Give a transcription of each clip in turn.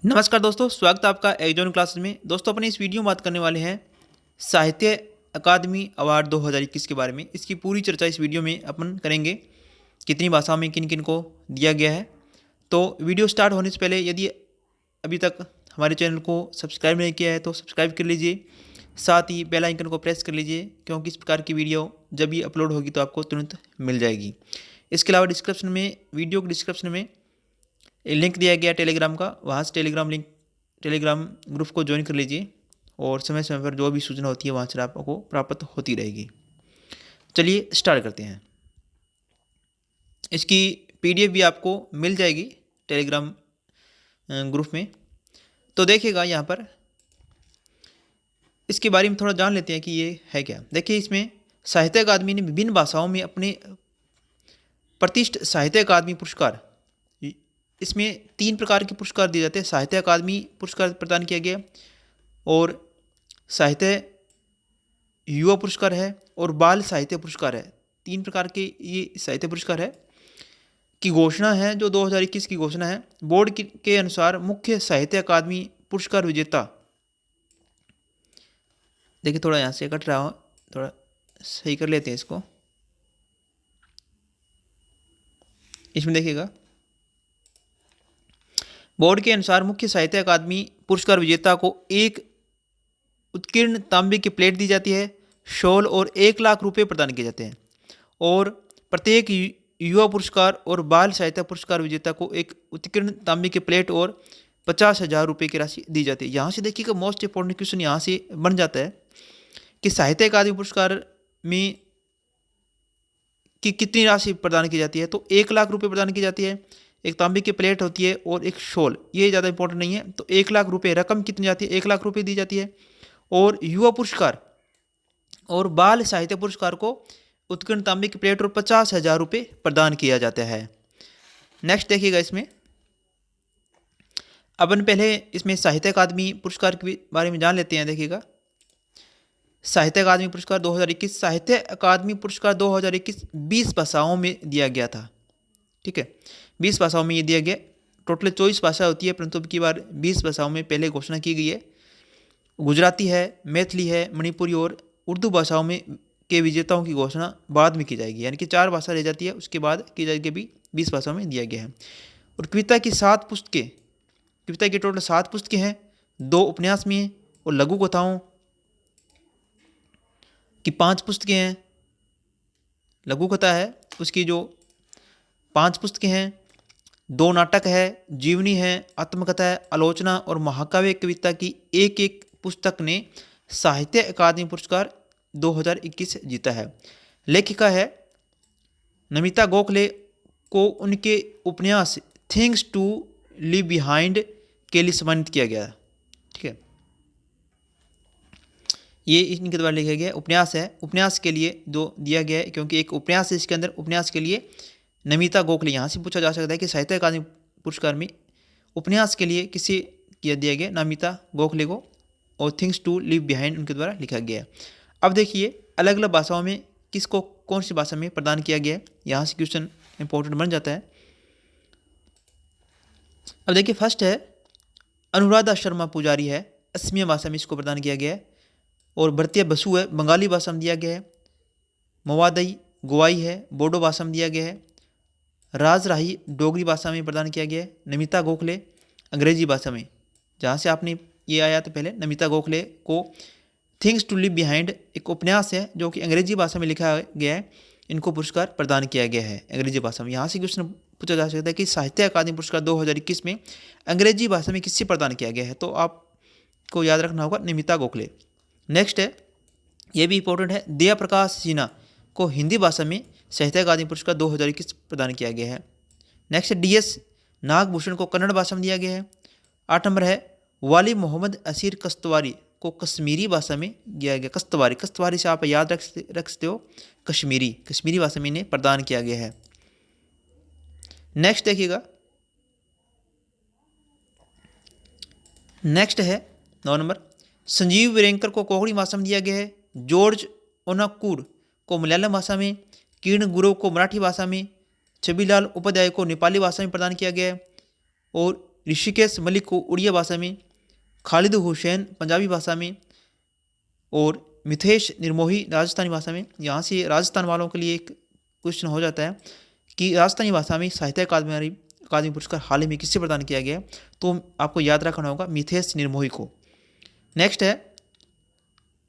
नमस्कार दोस्तों, स्वागत है आपका एग्जॉन क्लासेस में। दोस्तों, अपने इस वीडियो में बात करने वाले हैं साहित्य अकादमी अवार्ड 2021 के बारे में। इसकी पूरी चर्चा इस वीडियो में अपन करेंगे, कितनी भाषाओं में किन किन को दिया गया है। तो वीडियो स्टार्ट होने से पहले यदि अभी तक हमारे चैनल को सब्सक्राइब नहीं किया है तो सब्सक्राइब कर लीजिए, साथ ही बेल आइकन को प्रेस कर लीजिए, क्योंकि इस प्रकार की वीडियो जब भी अपलोड होगी तो आपको तुरंत मिल जाएगी। इसके अलावा डिस्क्रिप्शन में, वीडियो के डिस्क्रिप्शन में लिंक दिया गया टेलीग्राम का, वहाँ से टेलीग्राम ग्रुप को ज्वाइन कर लीजिए और समय समय पर जो भी सूचना होती है वहाँ से आपको प्राप्त होती रहेगी। चलिए स्टार्ट करते हैं। इसकी पीडीएफ भी आपको मिल जाएगी टेलीग्राम ग्रुप में। तो देखिएगा, यहाँ पर इसके बारे में थोड़ा जान लेते हैं कि ये है क्या। देखिए, इसमें साहित्य अकादमी ने विभिन्न भाषाओं में अपने प्रतिष्ठित साहित्य अकादमी पुरस्कार, इसमें 3 प्रकार के पुरस्कार दिए जाते हैं। साहित्य अकादमी पुरस्कार प्रदान किया गया और साहित्य युवा पुरस्कार है और बाल साहित्य पुरस्कार है। 3 प्रकार के ये साहित्य पुरस्कार है की घोषणा है, जो 2021 की घोषणा है। बोर्ड के अनुसार मुख्य साहित्य अकादमी पुरस्कार विजेता, देखिए थोड़ा यहाँ से कट रहा हो, थोड़ा सही कर लेते हैं इसको। इसमें देखिएगा, बोर्ड के अनुसार मुख्य साहित्य अकादमी पुरस्कार विजेता को एक उत्कीर्ण तांबे की प्लेट दी जाती है, शॉल और 1 लाख रुपए प्रदान किए जाते हैं। और प्रत्येक युवा पुरस्कार और बाल साहित्य पुरस्कार विजेता को एक उत्कीर्ण तांबे की प्लेट और 50,000 रुपये की राशि दी जाती है। यहाँ से देखिएगा, मोस्ट इंपॉर्टेंट क्वेश्चन यहाँ से बन जाता है कि साहित्य अकादमी पुरस्कार में कि कितनी राशि प्रदान की जाती है। तो 1 लाख रुपये प्रदान की जाती है, एक तांबे की प्लेट होती है और एक शॉल, ये ज़्यादा इंपॉर्टेंट नहीं है। तो 1 लाख रुपये रकम कितनी जाती है, 1 लाख रुपये दी जाती है। और युवा पुरस्कार और बाल साहित्य पुरस्कार को उत्कीर्ण तांबे की प्लेट और 50,000 रुपये प्रदान किया जाता है। नेक्स्ट देखिएगा, इसमें अपन पहले इसमें साहित्य अकादमी पुरस्कार के बारे में जान लेते हैं। देखिएगा, साहित्य अकादमी पुरस्कार 2021, साहित्य अकादमी पुरस्कार 2021 20 भाषाओं में दिया गया था। ठीक है, 20 भाषाओं में ये दिया गया। टोटल 24 भाषा होती है, परंतु अब की बार 20 भाषाओं में पहले घोषणा की गई है। गुजराती है, मैथिली है, मणिपुरी और उर्दू भाषाओं में के विजेताओं की घोषणा बाद में की जाएगी, यानी कि 4 भाषा रह जाती है, उसके बाद की जाएगी। भी 20 भाषाओं में दिया गया है। और कविता की 7 पुस्तकें, कविता की टोटल 7 पुस्तकें हैं, 2 उपन्यास में हैं और लघु कथाओं की 5 पुस्तकें हैं। लघु कथा है उसकी जो 5 पुस्तकें हैं, 2 नाटक है, जीवनी है, आत्मकथा है, आलोचना और महाकाव्य कविता की एक पुस्तक ने साहित्य अकादमी पुरस्कार 2021 जीता है। लेखिका है नमिता गोखले को उनके उपन्यास थिंग्स टू लीव बिहाइंड के लिए सम्मानित किया गया। ठीक है, ये इनके द्वारा लिखा गया उपन्यास है, उपन्यास के लिए जो दिया गया है, क्योंकि एक उपन्यास है इसके अंदर। उपन्यास के लिए नमिता गोखले, यहाँ से पूछा जा सकता है कि साहित्य अकादमी पुरस्कार में उपन्यास के लिए किसे किया दिया गया, नमिता गोखले को, और थिंग्स टू लीव बिहाइंड उनके द्वारा लिखा गया है। अब देखिए, अलग अलग भाषाओं में किसको कौन सी भाषा में प्रदान किया गया है, यहाँ से क्वेश्चन इंपॉर्टेंट बन जाता है। अब देखिए, फर्स्ट है अनुराधा शर्मा पुजारी है, असमिया भाषा में इसको प्रदान किया गया है। और भरतिया बसु है, बंगाली भाषा में दिया गया है। मवादई गोवाई है, बोडो भाषा में दिया गया है। राज राही डोगरी भाषा में प्रदान किया गया है। नमिता गोखले अंग्रेजी भाषा में, जहाँ से आपने ये आया था पहले, नमिता गोखले को थिंग्स टू लीव बिहाइंड एक उपन्यास है जो कि अंग्रेजी भाषा में लिखा गया है, इनको पुरस्कार प्रदान किया गया है अंग्रेजी भाषा में। यहाँ से क्वेश्चन पूछा जा सकता है कि साहित्य अकादमी पुरस्कार 2021 में अंग्रेजी भाषा में किससे प्रदान किया गया है, तो आपको याद रखना होगा नमिता गोखले। नेक्स्ट है, ये भी इंपॉर्टेंट है, दया प्रकाश सिन्हा को हिंदी भाषा में साहित्य अकादमी पुरस्कार 2021 प्रदान किया गया है। नेक्स्ट है, DS नागभूषण को कन्नड़ भाषा में दिया गया है। 8 नंबर है, वाली मोहम्मद असीर कश्तवारी को कश्मीरी भाषा में दिया गया। कश्तवारी से आप याद रख सकते हो, कश्मीरी भाषा में इन्हें प्रदान किया गया है। नेक्स्ट देखिएगा, नेक्स्ट है 9 नंबर, संजीव वीरेंकर को कोंकणी भाषा में दिया गया है। जॉर्ज ओनाकूर को मलयालम भाषा में, किरण गुरव को मराठी भाषा में, छबीलाल उपाध्याय को नेपाली भाषा में प्रदान किया गया है। और ऋषिकेश मलिक को उड़िया भाषा में, खालिद हुसैन पंजाबी भाषा में और मिथेश निर्मोही राजस्थानी भाषा में। यहाँ से राजस्थान वालों के लिए एक क्वेश्चन हो जाता है कि राजस्थानी भाषा में साहित्य अकादमी पुरस्कार हाल ही में किससे प्रदान किया गया है, तो आपको याद रखना होगा मिथेश निर्मोही को। नेक्स्ट है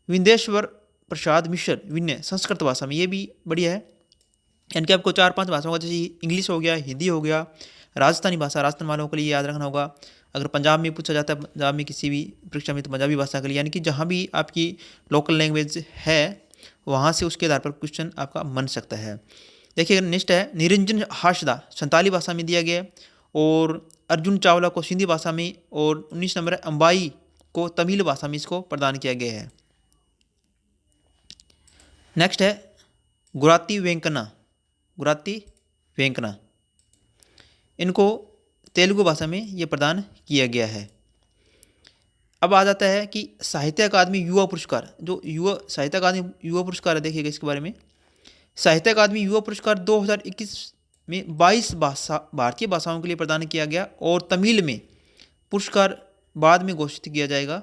विंदेश्वर प्रसाद मिश्र विनय संस्कृत भाषा में, ये भी बढ़िया है। यानी कि आपको 4-5 भाषाओं का, जैसे इंग्लिश हो गया, हिंदी हो गया, राजस्थानी भाषा राजस्थान वालों के लिए याद रखना होगा। अगर पंजाब में पूछा जाता है, पंजाब में किसी भी परीक्षा में, तो पंजाबी भाषा के लिए, यानी कि जहाँ भी आपकी लोकल लैंग्वेज है वहाँ से उसके आधार पर क्वेश्चन आपका बन सकता है। देखिए नेक्स्ट है निरंजन हासदा संताली भाषा में दिया गया है, और अर्जुन चावला को सिंधी भाषा में, और 19 नंबर है अंबाई को तमिल भाषा में इसको प्रदान किया गया है। नेक्स्ट है गुराती वेंकना, इनको तेलुगु भाषा में ये प्रदान किया गया है। अब आ जाता है कि साहित्य अकादमी युवा पुरस्कार, जो साहित्य अकादमी युवा पुरस्कार है, देखिएगा इसके बारे में। साहित्य अकादमी युवा पुरस्कार 2021 में 22 भारतीय भाषाओं के लिए प्रदान किया गया, और तमिल में पुरस्कार बाद में घोषित किया जाएगा।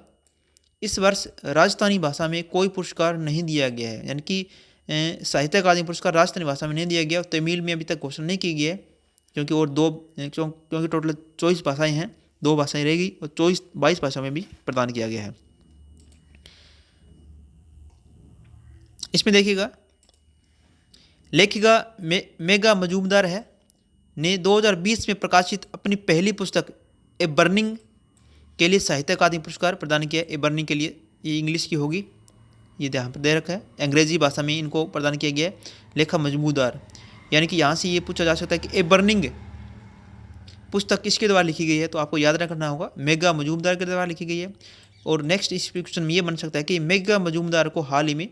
इस वर्ष राजस्थानी भाषा में कोई पुरस्कार नहीं दिया गया है, यानी कि साहित्य अकादमी पुरस्कार राजस्थानी भाषा में नहीं दिया गया, और तमिल में अभी तक घोषणा नहीं की गई है, क्योंकि और क्योंकि टोटल 24 भाषाएं हैं, 2 भाषाएं रहेगी, और 22 भाषा में भी प्रदान किया गया है। इसमें देखिएगा लेखिका मेघा मजूमदार है ने 2020 में प्रकाशित अपनी पहली पुस्तक ए बर्निंग के लिए साहित्य अकादमी पुरस्कार प्रदान किया। ए बर्निंग के लिए, ये इंग्लिश की होगी, ये यहाँ पर दे रखा है, अंग्रेजी भाषा में इनको प्रदान किया गया है लेखा मजमूदार। यानी कि यहाँ से ये पूछा जा सकता है कि ए बर्निंग पुस्तक किसके द्वारा लिखी गई है, तो आपको याद रखना होगा मेघा मजूमदार के द्वारा लिखी गई है। और नेक्स्ट इस क्वेश्चन में ये बन सकता है कि मेघा मजूमदार को हाल ही में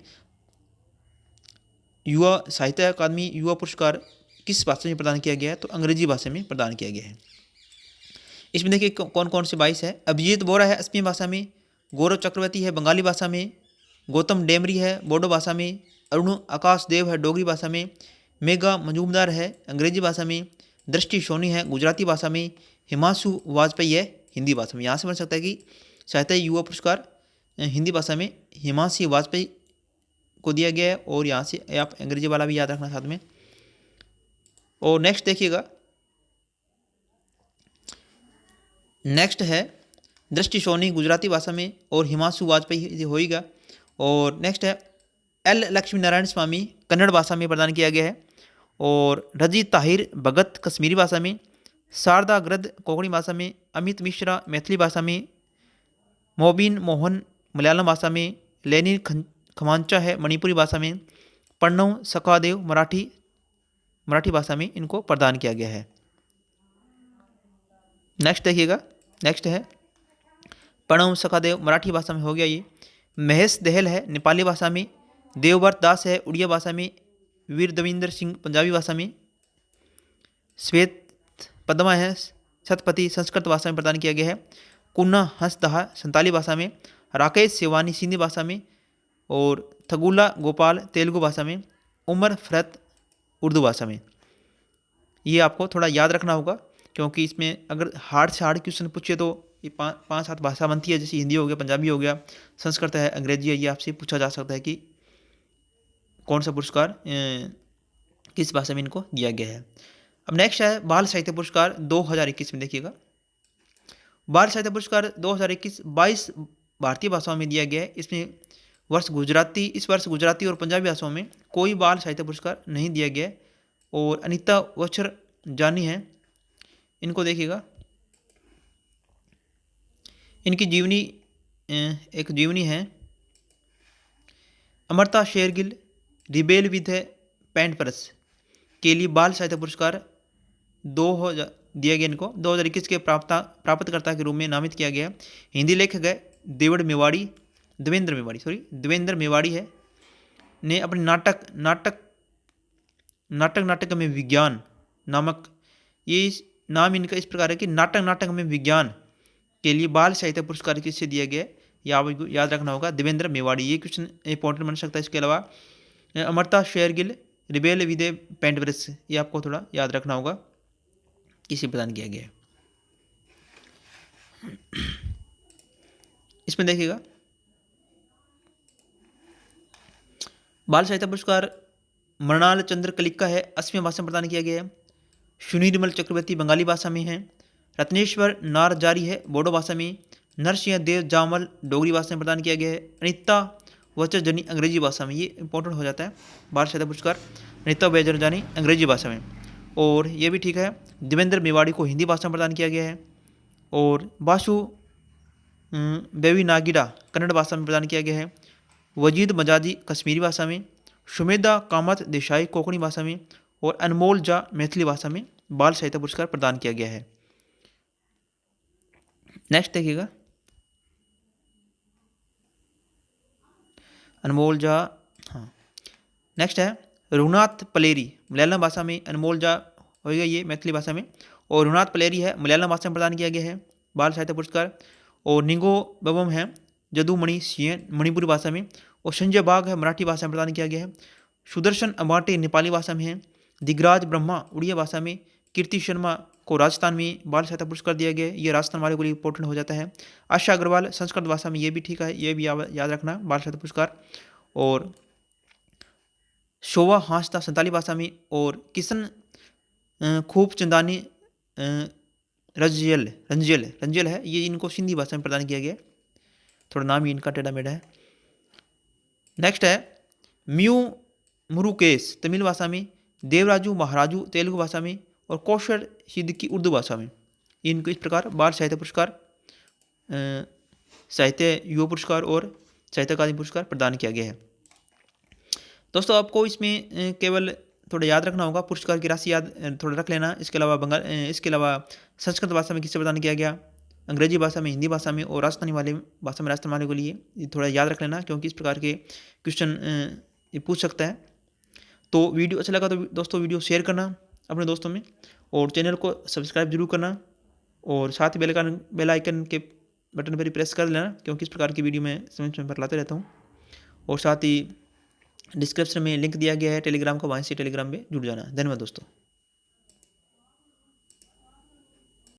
युवा साहित्य अकादमी युवा पुरस्कार किस भाषा में प्रदान किया गया है, तो अंग्रेजी भाषा में प्रदान किया गया है। इसमें देखिए कौन कौन से 22 है। अभिजीत बोरा है असमिया भाषा में, गौरव चक्रवर्ती है बंगाली भाषा में, गौतम डेमरी है बोडो भाषा में, अरुण आकाश देव है डोगरी भाषा में, मेघा मजूमदार है अंग्रेजी भाषा में, दृष्टि सोनी है गुजराती भाषा में, हिमांशु वाजपेयी है हिंदी भाषा में। यहाँ से बन सकता है कि साहित्य युवा पुरस्कार हिंदी भाषा में हिमांशु वाजपेयी को दिया गया है, और यहाँ से आप अंग्रेजी वाला भी याद रखना साथ में। और नेक्स्ट देखिएगा, नेक्स्ट है दृष्टि सोनी गुजराती भाषा में, और हिमांशु वाजपेयी होएगा। और नेक्स्ट है एल लक्ष्मी नारायण स्वामी कन्नड़ भाषा में प्रदान किया गया है, और रजी ताहिर भगत कश्मीरी भाषा में, शारदा ग्रद कोंकणी भाषा में, अमित मिश्रा मैथिली भाषा में, मोबिन मोहन मलयालम भाषा में, लेनिन खमांचा है मणिपुरी भाषा में, प्रणव सखादेव मराठी भाषा में इनको प्रदान किया गया है। नेक्स्ट देखिएगा, नेक्स्ट है प्रणव सखादेव मराठी भाषा में हो गया ये। महेश दहल है नेपाली भाषा में, देवव्रत दास है उड़िया भाषा में, वीर दविंदर सिंह पंजाबी भाषा में, श्वेत पद्मा है सतपति संस्कृत भाषा में प्रदान किया गया है, कुन्ना हंसदहा संताली भाषा में, राकेश सेवानी सिंधी भाषा में, और थगुला गोपाल तेलुगु भाषा में, उमर फरत उर्दू भाषा में। ये आपको थोड़ा याद रखना होगा, क्योंकि इसमें अगर हार्ड से हार्ड क्वेश्चन पूछे तो ये 5-7 भाषा बनती है, जैसे हिंदी हो गया, पंजाबी हो गया, संस्कृत है, अंग्रेजी है। ये आपसे पूछा जा सकता है कि कौन सा पुरस्कार किस भाषा में इनको दिया गया है। अब नेक्स्ट है बाल साहित्य पुरस्कार 2021 में। देखिएगा बाल साहित्य पुरस्कार 2021 22 भारतीय भाषाओं में दिया गया है। इसमें इस वर्ष गुजराती और पंजाबी भाषाओं में कोई बाल साहित्य पुरस्कार नहीं दिया गया है, और अनीता वच्छर जानी है इनको। देखिएगा इनकी जीवनी एक जीवनी है, अमृता शेरगिल रिबेल विद पेंटपर्स के लिए बाल साहित्य पुरस्कार दिया गया इनको। 2021 के प्राप्तकर्ता के रूप में नामित किया गया। हिंदी लेखक है देवेंद्र मेवाड़ी है ने अपने नाटक में विज्ञान नामक, ये नाम इनका इस प्रकार है कि नाटक में विज्ञान के लिए बाल साहित्य पुरस्कार किससे दिया गया, या आपको याद रखना होगा देवेंद्र मेवाड़ी। ये क्वेश्चन इंपॉर्टेंट बन सकता है। इसके अलावा अमृता शेरगिल रिबेल विद पेंटपर्स, ये आपको थोड़ा याद रखना होगा किसे प्रदान किया गया है। इसमें देखिएगा बाल साहित्य पुरस्कार मृणाल चंद्र कलिक्का है, असमिया भाषा में प्रदान किया गया है। सुनीरमल चक्रवर्ती बंगाली भाषा में है। रत्नेश्वर नार जारी है बोडो भाषा में। नरसिंह देव जामल डोगरी भाषा में प्रदान किया गया है। अनिता वचरजनी अंग्रेजी भाषा में, ये इंपॉर्टेंट हो जाता है बाल साहित्य पुरस्कार, अनिता वचरजनी अंग्रेजी भाषा में। और ये भी ठीक है, देवेंद्र मेवाड़ी को हिंदी भाषा में प्रदान किया गया है। और बासु बेवी नागिडा कन्नड़ भाषा में प्रदान किया गया है। वजीद मजाजी कश्मीरी भाषा में। शुमेदा कामत देसाई कोंकणी भाषा में। और अनमोल झा मैथिली भाषा में बाल साहित्य पुरस्कार प्रदान किया गया है। नेक्स्ट देखिएगा अनमोल झा, हाँ नेक्स्ट है रघुनाथ पलेरी मलयालम भाषा में। अनमोल झा हो गया ये मैथिली भाषा में, और रघुनाथ पलेरी है मलयालम भाषा में प्रदान किया गया है बाल साहित्य पुरस्कार। और निंगो बबम है जदुमणि सिंह मणिपुरी भाषा में। और संजय बाग है मराठी भाषा में प्रदान किया गया है। सुदर्शन अमाटे नेपाली भाषा में है। दिगराज ब्रह्मा उड़िया भाषा में। कीर्ति शर्मा को राजस्थान में बाल साहित्य पुरस्कार दिया गया है, ये राजस्थान वाले को लिए इंपॉर्टेंट हो जाता है। आशा अग्रवाल संस्कृत भाषा में, ये भी ठीक है, ये भी याद रखना बाल साहित्य पुरस्कार। और शोभा हांसदा संताली भाषा में। और किशन खूब चंदानी रंजियल है, ये इनको सिंधी भाषा में प्रदान किया गया, थोड़ा नाम ही इनका टेढ़ा मेढ़ा है। नेक्स्ट है म्यू मुरुकेश तमिल भाषा में। देवराजू महाराजू तेलुगु भाषा में। और कौशल सिद्दीकी उर्दू भाषा में। इनको इस प्रकार बाल साहित्य पुरस्कार, साहित्य युवा पुरस्कार और साहित्य अकादमी पुरस्कार प्रदान किया गया है। दोस्तों आपको इसमें केवल थोड़ा याद रखना होगा, पुरस्कार की राशि याद थोड़ा रख लेना। इसके अलावा संस्कृत भाषा में किससे प्रदान किया गया, अंग्रेजी भाषा में, हिंदी भाषा में, और राजस्थानी वाले भाषा में राजस्थान वाले को लिए ये थोड़ा याद रख लेना, क्योंकि इस प्रकार के क्वेश्चन ये पूछ सकता है। तो वीडियो अच्छा लगा तो दोस्तों वीडियो शेयर करना अपने दोस्तों में, और चैनल को सब्सक्राइब जरूर करना, और साथ ही बेल आइकन के बटन पर ही प्रेस कर लेना, क्योंकि इस प्रकार की वीडियो मैं समय समय पर लाते रहता हूँ। और साथ ही डिस्क्रिप्शन में लिंक दिया गया है टेलीग्राम का, वहाँ से टेलीग्राम में जुड़ जाना। धन्यवाद दोस्तों।